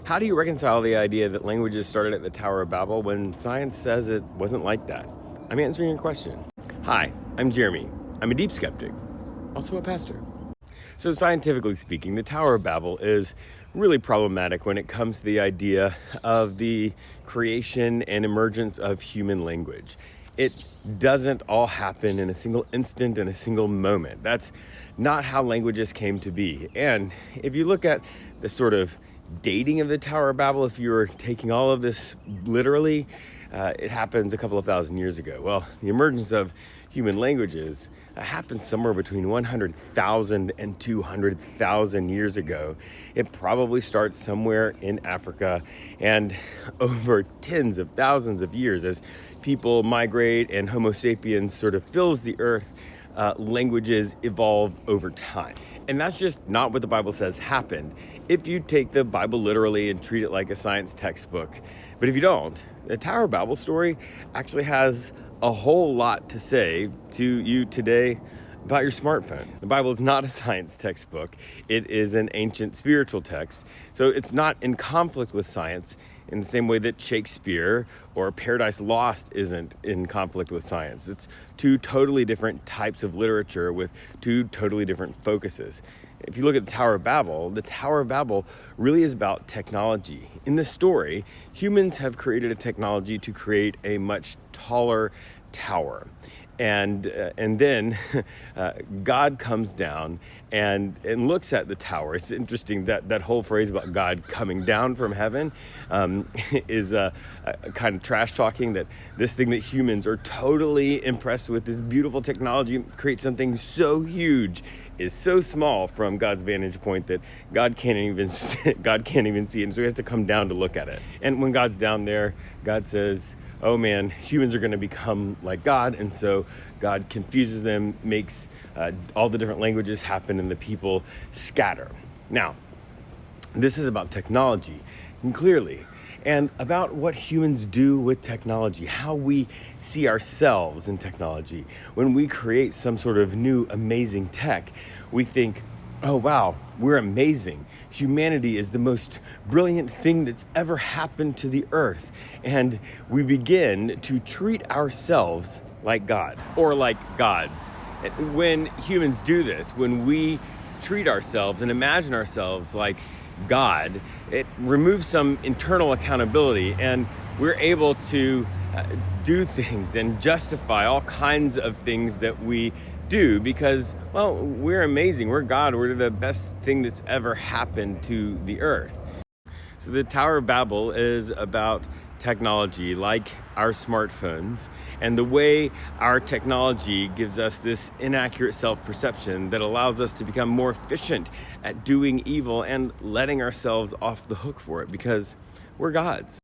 How do you reconcile the idea that languages started at the Tower of Babel when science says it wasn't like that? I'm answering your question. Hi, I'm Jeremy. I'm a deep skeptic, also a pastor. So scientifically speaking, the Tower of Babel is really problematic when it comes to the idea of the creation and emergence of human language. It doesn't all happen in a single instant, in a single moment. That's not how languages came to be. And if you look at the sort of dating of the Tower of Babel, if you're taking all of this literally, it happens a couple of thousand years ago. Well, the emergence of human languages happened somewhere between 100,000 and 200,000 years ago. It probably starts somewhere in Africa, and over tens of thousands of years as people migrate and Homo sapiens sort of fills the earth, languages evolve over time. And that's just not what the Bible says happened if you take the Bible literally and treat it like a science textbook. But if you don't, the Tower of Babel story actually has a whole lot to say to you today about your smartphone. The Bible is not a science textbook. It is an ancient spiritual text. So it's not in conflict with science in the same way that Shakespeare or Paradise Lost isn't in conflict with science. It's two totally different types of literature with two totally different focuses. If you look at the Tower of Babel really is about technology. In the story, humans have created a technology to create a much taller tower. And then God comes down and looks at the tower. It's interesting that whole phrase about God coming down from heaven is a kind of trash talking, that this thing that humans are totally impressed with, this beautiful technology, creates something so huge, is so small from God's vantage point that God can't even see it, and so he has to come down to look at it. And when God's down there, God says, oh man, humans are going to become like God. And so God confuses them, makes all the different languages happen, and the people scatter. Now, this is about technology, and clearly, and about what humans do with technology, how we see ourselves in technology. When we create some sort of new amazing tech, we think, oh wow, we're amazing. Humanity is the most brilliant thing that's ever happened to the earth. And we begin to treat ourselves like God, or like gods. When humans do this, when we treat ourselves and imagine ourselves like God, it removes some internal accountability, and we're able to do things and justify all kinds of things that we do because, well, we're amazing, we're God, we're the best thing that's ever happened to the earth. So the Tower of Babel is about technology, like our smartphones, and the way our technology gives us this inaccurate self-perception that allows us to become more efficient at doing evil and letting ourselves off the hook for it because we're gods.